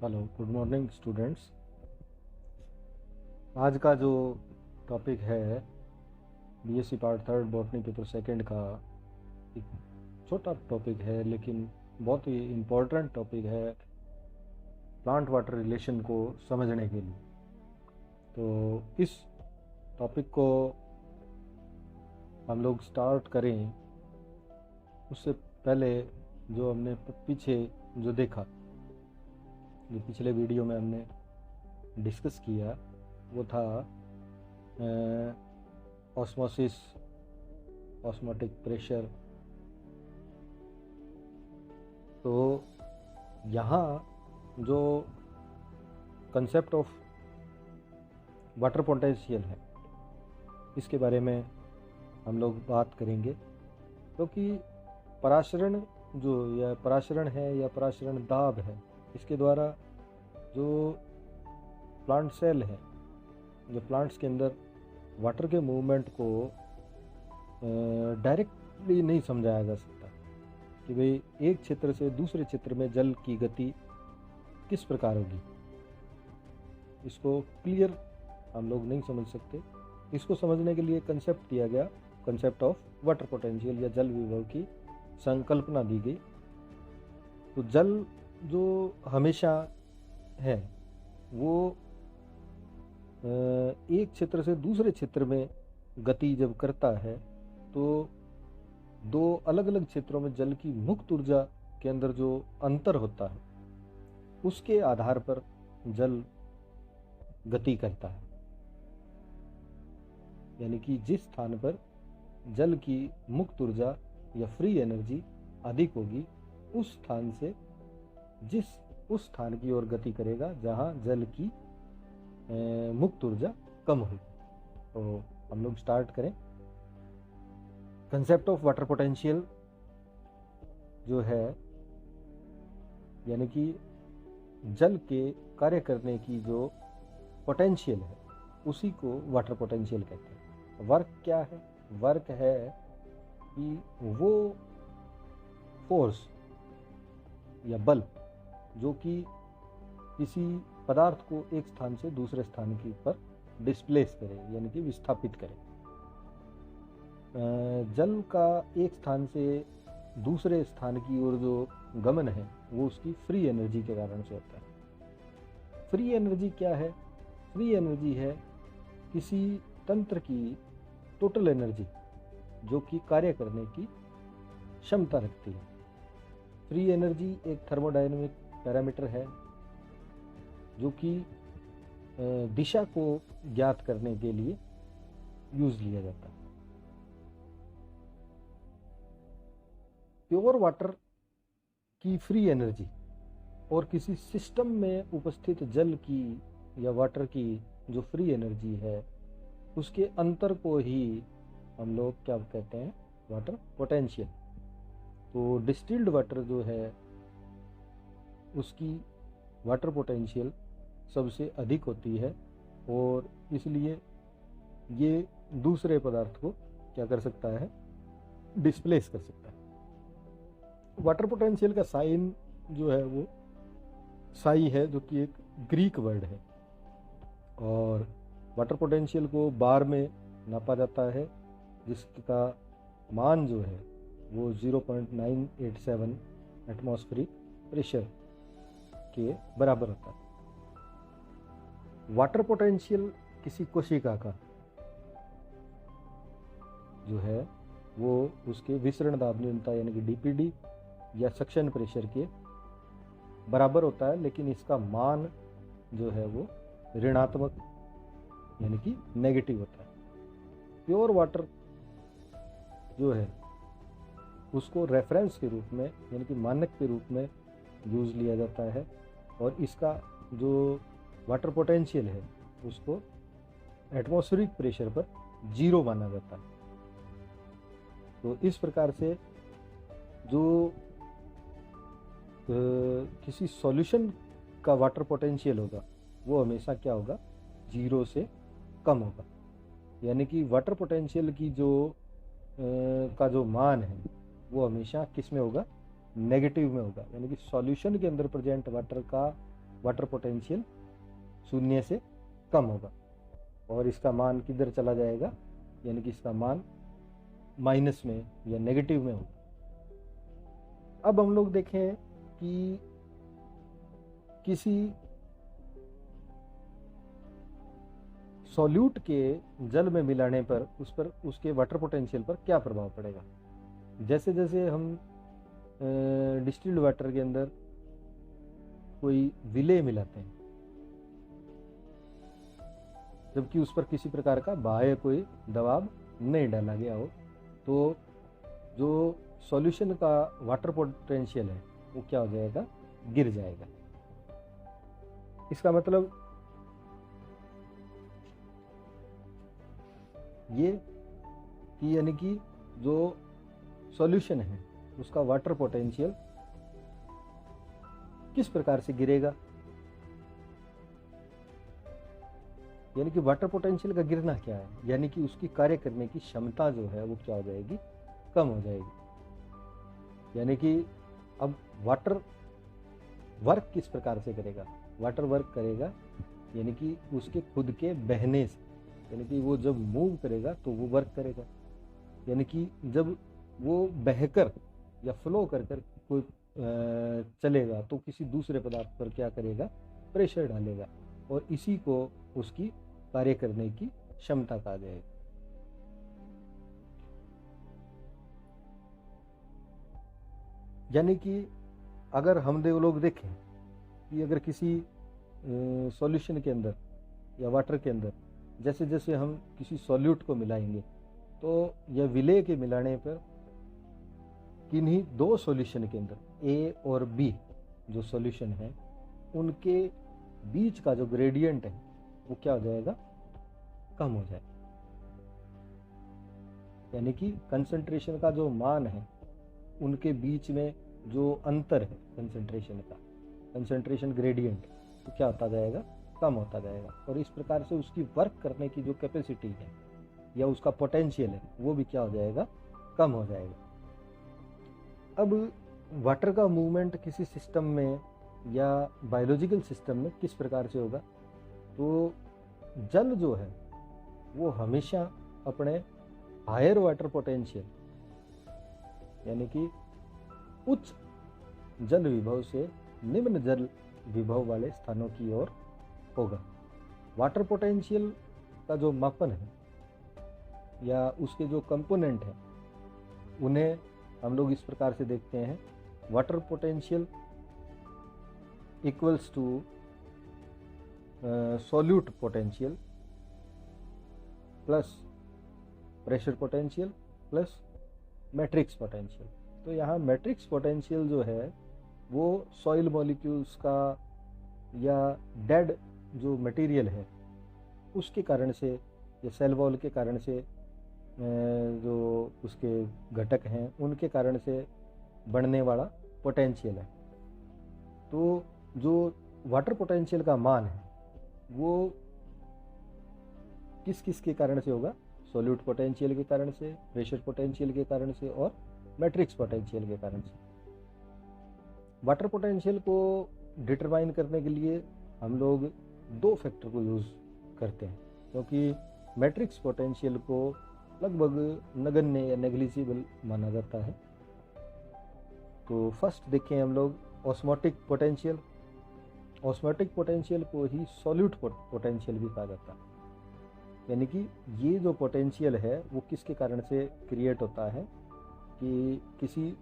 Hello, good morning students. आज का जो टॉपिक है BSc part third botany paper second का एक छोटा टॉपिक है, लेकिन बहुत ही इम्पोर्टेंट टॉपिक है प्लांट वाटर रिलेशन को समझने के लिए। तो इस टॉपिक को हम लोग स्टार्ट करें उससे पहले जो हमने पीछे जो देखा, जो पिछले वीडियो में हमने डिस्कस किया, वो था ऑस्मोसिस, ऑस्मोटिक प्रेशर। तो यहाँ जो कंसेप्ट ऑफ वाटर पोटेंशियल है, इसके बारे में हम लोग बात करेंगे, क्योंकि पराशरण जो या पराशरण है या पराशरण दाब है, इसके द्वारा जो प्लांट सेल है, जो प्लांट्स के अंदर वाटर के मूवमेंट को डायरेक्टली नहीं समझाया जा सकता कि भाई एक क्षेत्र से दूसरे क्षेत्र में जल की गति किस प्रकार होगी। इसको क्लियर हम लोग नहीं समझ सकते। इसको समझने के लिए कंसेप्ट दिया गया, कंसेप्ट ऑफ वाटर पोटेंशियल या जल विभव की संकल्पना दी गई। तो जल जो हमेशा है वो एक क्षेत्र से दूसरे क्षेत्र में गति जब करता है, तो दो अलग अलग क्षेत्रों में जल की मुक्त ऊर्जा के अंदर जो अंतर होता है, उसके आधार पर जल गति करता है। यानी कि जिस स्थान पर जल की मुक्त ऊर्जा या फ्री एनर्जी अधिक होगी, उस स्थान से उस स्थान की ओर गति करेगा जहां जल की मुक्त ऊर्जा कम होगी। तो हम लोग स्टार्ट करें। कंसेप्ट ऑफ वाटर पोटेंशियल जो है, यानी कि जल के कार्य करने की जो पोटेंशियल है, उसी को वाटर पोटेंशियल कहते हैं। वर्क क्या है? वर्क है कि वो फोर्स या बल जो कि किसी पदार्थ को एक स्थान से दूसरे स्थान के ऊपर डिस्प्लेस करे, यानी कि विस्थापित करे। जल का एक स्थान से दूसरे स्थान की ओर जो गमन है, वो उसकी फ्री एनर्जी के कारण से होता है। फ्री एनर्जी क्या है? फ्री एनर्जी है किसी तंत्र की टोटल एनर्जी जो कि कार्य करने की क्षमता रखती है। फ्री एनर्जी एक थर्मोडायनेमिक पैरामीटर है जो कि दिशा को ज्ञात करने के लिए यूज लिया जाता है। प्योर वाटर की फ्री एनर्जी और किसी सिस्टम में उपस्थित जल की या वाटर की जो फ्री एनर्जी है, उसके अंतर को ही हम लोग क्या कहते हैं? Water potential. तो डिस्टिल्ड वाटर जो है, उसकी वाटर पोटेंशियल सबसे अधिक होती है, और इसलिए ये दूसरे पदार्थ को क्या कर सकता है? डिस्प्लेस कर सकता है। वाटर पोटेंशियल का साइन जो है वो साई है, जो कि एक ग्रीक वर्ड है, और वाटर पोटेंशियल को बार में नापा जाता है, जिसका मान जो है वो 0.987 एटमॉस्फेरिक प्रेशर के बराबर होता है। वाटर पोटेंशियल किसी कोशिका का जो है वो उसके विसरण दाब न्यूनता यानी कि डीपीडी या सक्शन प्रेशर के बराबर होता है, लेकिन इसका मान जो है वो ऋणात्मक यानी कि नेगेटिव होता है। प्योर वाटर जो है उसको रेफरेंस के रूप में यानी कि मानक के रूप में यूज लिया जाता है, और इसका जो वाटर पोटेंशियल है उसको एटमॉस्फेरिक प्रेशर पर 0 माना जाता है। तो इस प्रकार से जो किसी सॉल्यूशन का वाटर पोटेंशियल होगा वो हमेशा क्या होगा? 0 से कम होगा। यानी कि वाटर पोटेंशियल की जो का जो मान है वो हमेशा किस में होगा? नेगेटिव में होगा। यानी कि सॉल्यूशन के अंदर प्रेजेंट वाटर का वाटर पोटेंशियल शून्य से कम होगा और इसका मान किधर चला जाएगा, यानी कि इसका मान माइनस में या नेगेटिव में होगा। अब हम लोग देखें कि किसी सॉल्यूट के जल में मिलाने पर उस पर उसके वाटर पोटेंशियल पर क्या प्रभाव पड़ेगा। जैसे जैसे हम डिस्टिल्ड वाटर के अंदर कोई विलेय मिलाते हैं, जबकि उस पर किसी प्रकार का बाह्य कोई दबाव नहीं डाला गया हो, तो जो सॉल्यूशन का वाटर पोटेंशियल है वो क्या हो जाएगा, गिर जाएगा। इसका मतलब ये कि यानी कि जो सॉल्यूशन है उसका वाटर पोटेंशियल किस प्रकार से गिरेगा, यानी कि वाटर पोटेंशियल का गिरना क्या है, यानी कि उसकी कार्य करने की क्षमता जो है वो क्या हो जाएगी, कम हो जाएगी। यानी कि अब वाटर वर्क किस प्रकार से करेगा, वाटर वर्क करेगा यानी कि उसके खुद के बहने से, यानी कि वो जब मूव करेगा तो वो वर्क करेगा, यानी कि जब वो बहकर या फ्लो कर कर कोई चलेगा तो किसी दूसरे पदार्थ पर क्या करेगा, प्रेशर डालेगा और इसी को उसकी कार्य करने की क्षमता कहा जाएगी। यानी कि अगर हम लोग देखें कि अगर किसी सॉल्यूशन के अंदर या वाटर के अंदर जैसे जैसे हम किसी सॉल्यूट को मिलाएंगे तो यह विलेय के मिलाने पर किन्हीं दो सॉल्यूशन के अंदर ए और बी जो सॉल्यूशन है उनके बीच का जो ग्रेडियंट है वो क्या हो जाएगा, कम हो जाएगा। यानी कि कंसंट्रेशन का जो मान है उनके बीच में जो अंतर है कंसंट्रेशन का, कंसंट्रेशन ग्रेडियंट, तो क्या होता जाएगा, कम होता जाएगा और इस प्रकार से उसकी वर्क करने की जो कैपेसिटी है या उसका पोटेंशियल है वो भी क्या हो जाएगा, कम हो जाएगा। अब वाटर का मूवमेंट किसी सिस्टम में या बायोलॉजिकल सिस्टम में किस प्रकार से होगा, तो जल जो है वो हमेशा अपने हायर वाटर पोटेंशियल यानी कि उच्च जल विभव से निम्न जल विभव वाले स्थानों की ओर होगा। वाटर पोटेंशियल का जो मापन है या उसके जो कंपोनेंट हैं उन्हें हम लोग इस प्रकार से देखते हैं, water potential equals to solute potential plus pressure potential plus matrix potential. तो यहाँ मैट्रिक्स पोटेंशियल जो है वो सॉइल मॉलिक्यूल्स का या डेड जो मटेरियल है उसके कारण से या सेल वॉल के कारण से जो उसके घटक हैं उनके कारण से बढ़ने वाला पोटेंशियल है। तो जो वाटर पोटेंशियल का मान है वो किस किस के कारण से होगा, सॉल्यूट पोटेंशियल के कारण से, प्रेशर पोटेंशियल के कारण से और मैट्रिक्स पोटेंशियल के कारण से। वाटर पोटेंशियल को डिटरमाइन करने के लिए हम लोग दो फैक्टर को यूज़ करते हैं, क्योंकि मैट्रिक्स पोटेंशियल को लगभग नगण्य या नेग्लिजिबल माना जाता है। तो फर्स्ट देखें हम लोग ऑस्मोटिक पोटेंशियल। ऑस्मोटिक पोटेंशियल को ही सॉल्यूट पोटेंशियल भी कहा जाता है। यानी कि ये जो पोटेंशियल है वो किसके कारण से क्रिएट होता है कि किसी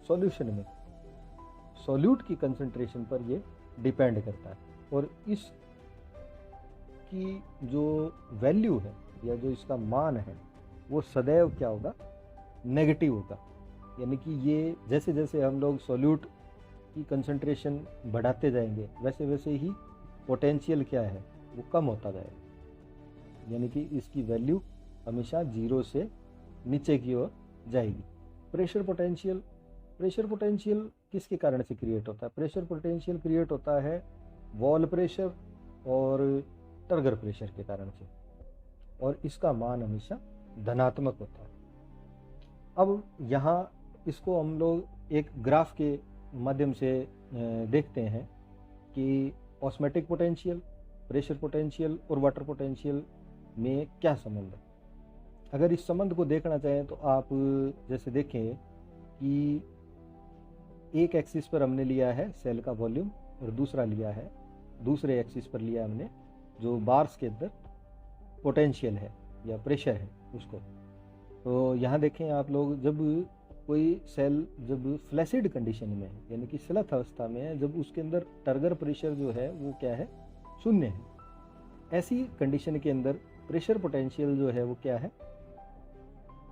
सॉल्यूशन में सॉल्यूट की कंसंट्रेशन पर ये डिपेंड करता है और इस की जो वैल्यू है या जो इसका मान है वो सदैव क्या होगा, नेगेटिव होगा। यानी कि ये जैसे जैसे हम लोग सॉल्यूट की कंसंट्रेशन बढ़ाते जाएंगे वैसे वैसे ही पोटेंशियल क्या है वो कम होता जाएगा। यानी कि इसकी वैल्यू हमेशा जीरो से नीचे की ओर जाएगी। प्रेशर पोटेंशियल किसके कारण से क्रिएट होता है? प्रेशर पोटेंशियल क्रिएट होता है वॉल प्रेशर और टर्गर प्रेशर के कारण से और इसका मान हमेशा धनात्मक होता है। अब यहाँ इसको हम लोग एक ग्राफ के माध्यम से देखते हैं कि ऑस्मोटिक पोटेंशियल, प्रेशर पोटेंशियल और वाटर पोटेंशियल में क्या संबंध है। अगर इस संबंध को देखना चाहें तो आप जैसे देखें कि एक एक्सिस पर हमने लिया है सेल का वॉल्यूम और दूसरा लिया है, दूसरे एक्सिस पर लिया हमने जो बार्स के अंदर पोटेंशियल है या प्रेशर है उसको। तो यहाँ देखें आप लोग, जब कोई सेल जब फ्लैसिड कंडीशन में है यानी कि स्लथ अवस्था में है, जब उसके अंदर टर्गर प्रेशर जो है वो क्या है, शून्य है। ऐसी कंडीशन के अंदर प्रेशर पोटेंशियल जो है वो क्या है,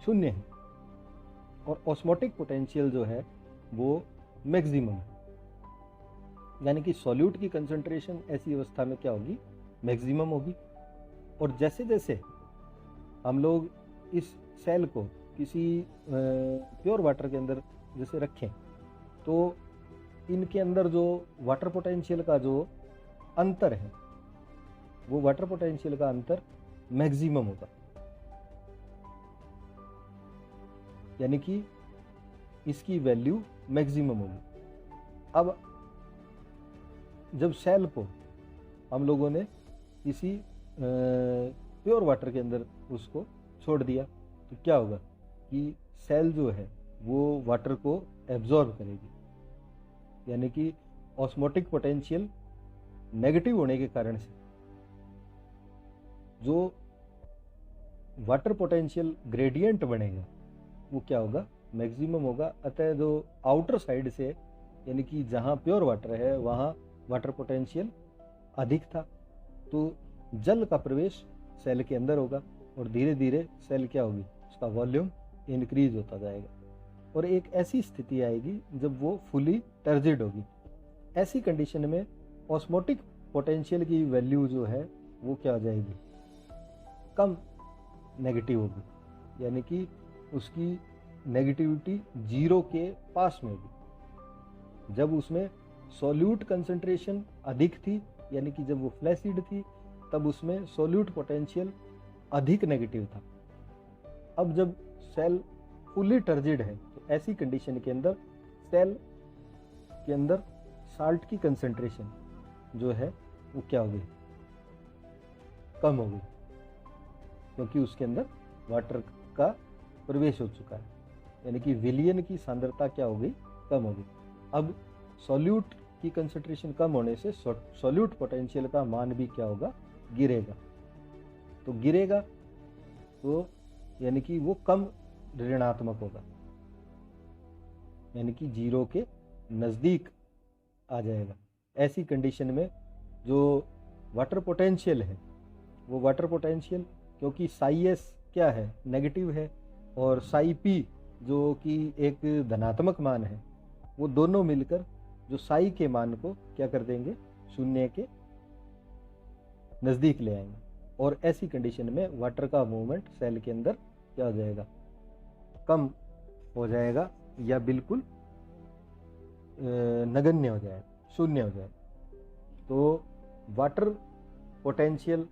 शून्य है। और ऑस्मोटिक पोटेंशियल जो है वो मैक्सिमम है, यानी कि सॉल्यूट की कंसंट्रेशन ऐसी अवस्था में क्या होगी, मैक्सिमम होगी। और जैसे जैसे हम लोग इस सेल को किसी प्योर वाटर के अंदर जैसे रखें तो इनके अंदर जो वाटर पोटेंशियल का जो अंतर है वो वाटर पोटेंशियल का अंतर मैक्सिमम होगा, यानी कि इसकी वैल्यू मैक्सिमम होगी। अब जब सेल को हम लोगों ने किसी प्योर वाटर के अंदर उसको छोड़ दिया तो क्या होगा कि सेल जो है वो वाटर को एब्जॉर्ब करेगी, यानी कि ऑस्मोटिक पोटेंशियल नेगेटिव होने के कारण से जो वाटर पोटेंशियल ग्रेडियंट बनेगा वो क्या होगा, मैक्सिमम होगा। अतः जो आउटर साइड से यानी कि जहाँ प्योर वाटर है वहाँ वाटर पोटेंशियल अधिक था, तो जल का प्रवेश सेल के अंदर होगा और धीरे धीरे सेल क्या होगी, उसका वॉल्यूम इंक्रीज होता जाएगा और एक ऐसी स्थिति आएगी जब वो फुली टर्जिड होगी। ऐसी कंडीशन में ऑस्मोटिक पोटेंशियल की वैल्यू जो है वो क्या हो जाएगी, कम नेगेटिव होगी, यानी कि उसकी नेगेटिविटी जीरो के पास में होगी। जब उसमें सॉल्यूट कंसंट्रेशन अधिक थी यानी कि जब वो फ्लैसिड थी तब उसमें सॉल्यूट पोटेंशियल अधिक नेगेटिव था। अब जब सेल फुली टर्जिड है तो ऐसी कंडीशन के अंदर सेल के अंदर साल्ट की कंसंट्रेशन जो है वो क्या हो गई, कम हो गई, क्योंकि उसके अंदर वाटर का प्रवेश हो चुका है, यानी कि विलियन की सांद्रता क्या हो गई, कम हो गई। अब सॉल्यूट की कंसंट्रेशन कम होने से सॉल्यूट पोटेंशियल का मान भी क्या होगा, गिरेगा। तो गिरेगा तो यानी कि वो कम ऋणात्मक होगा, यानी कि जीरो के नज़दीक आ जाएगा। ऐसी कंडीशन में जो वाटर पोटेंशियल है वो वाटर पोटेंशियल, क्योंकि साई एस क्या है, नेगेटिव है, और साई पी जो कि एक धनात्मक मान है, वो दोनों मिलकर जो साई के मान को क्या कर देंगे, शून्य के नज़दीक ले आएंगे। और ऐसी कंडीशन में वाटर का मूवमेंट सेल के अंदर क्या हो जाएगा, कम हो जाएगा या बिल्कुल नगण्य हो जाएगा, शून्य हो जाएगा। तो वाटर पोटेंशियल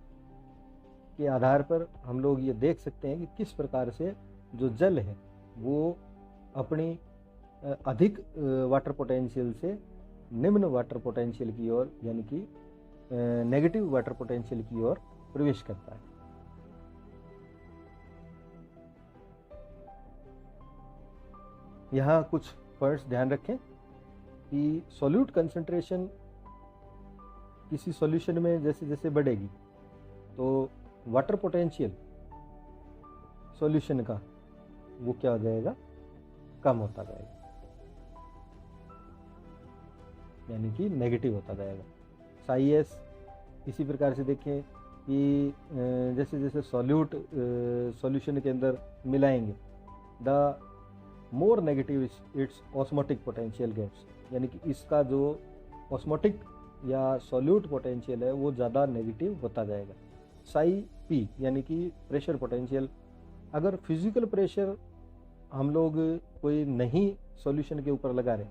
के आधार पर हम लोग ये देख सकते हैं कि किस प्रकार से जो जल है वो अपनी अधिक वाटर पोटेंशियल से निम्न वाटर पोटेंशियल की ओर यानी कि नेगेटिव वाटर पोटेंशियल की ओर प्रवेश करता है। यहाँ कुछ पॉइंट्स ध्यान रखें कि सॉल्यूट कंसंट्रेशन किसी सॉल्यूशन में जैसे जैसे बढ़ेगी तो वाटर पोटेंशियल सॉल्यूशन का वो क्या हो जाएगा, कम होता जाएगा, यानी कि नेगेटिव होता जाएगा। साई एस इसी प्रकार से देखें कि जैसे जैसे सॉल्यूट सॉल्यूशन के अंदर मिलाएंगे the more negative its osmotic potential gets, यानी कि इसका जो ऑस्मोटिक या सॉल्यूट पोटेंशियल है वो ज़्यादा नेगेटिव होता जाएगा। साई पी यानी कि प्रेशर पोटेंशियल, अगर फिजिकल प्रेशर हम लोग कोई नहीं सॉल्यूशन के ऊपर लगा रहे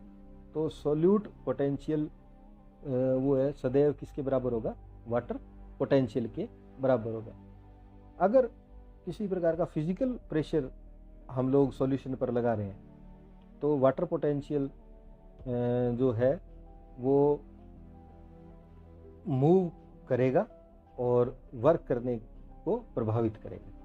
तो सॉल्यूट पोटेंशियल वो है सदैव किसके बराबर होगा, वाटर पोटेंशियल के बराबर होगा। अगर किसी प्रकार का फिजिकल प्रेशर हम लोग सॉल्यूशन पर लगा रहे हैं तो वाटर पोटेंशियल जो है वो मूव करेगा और वर्क करने को प्रभावित करेगा।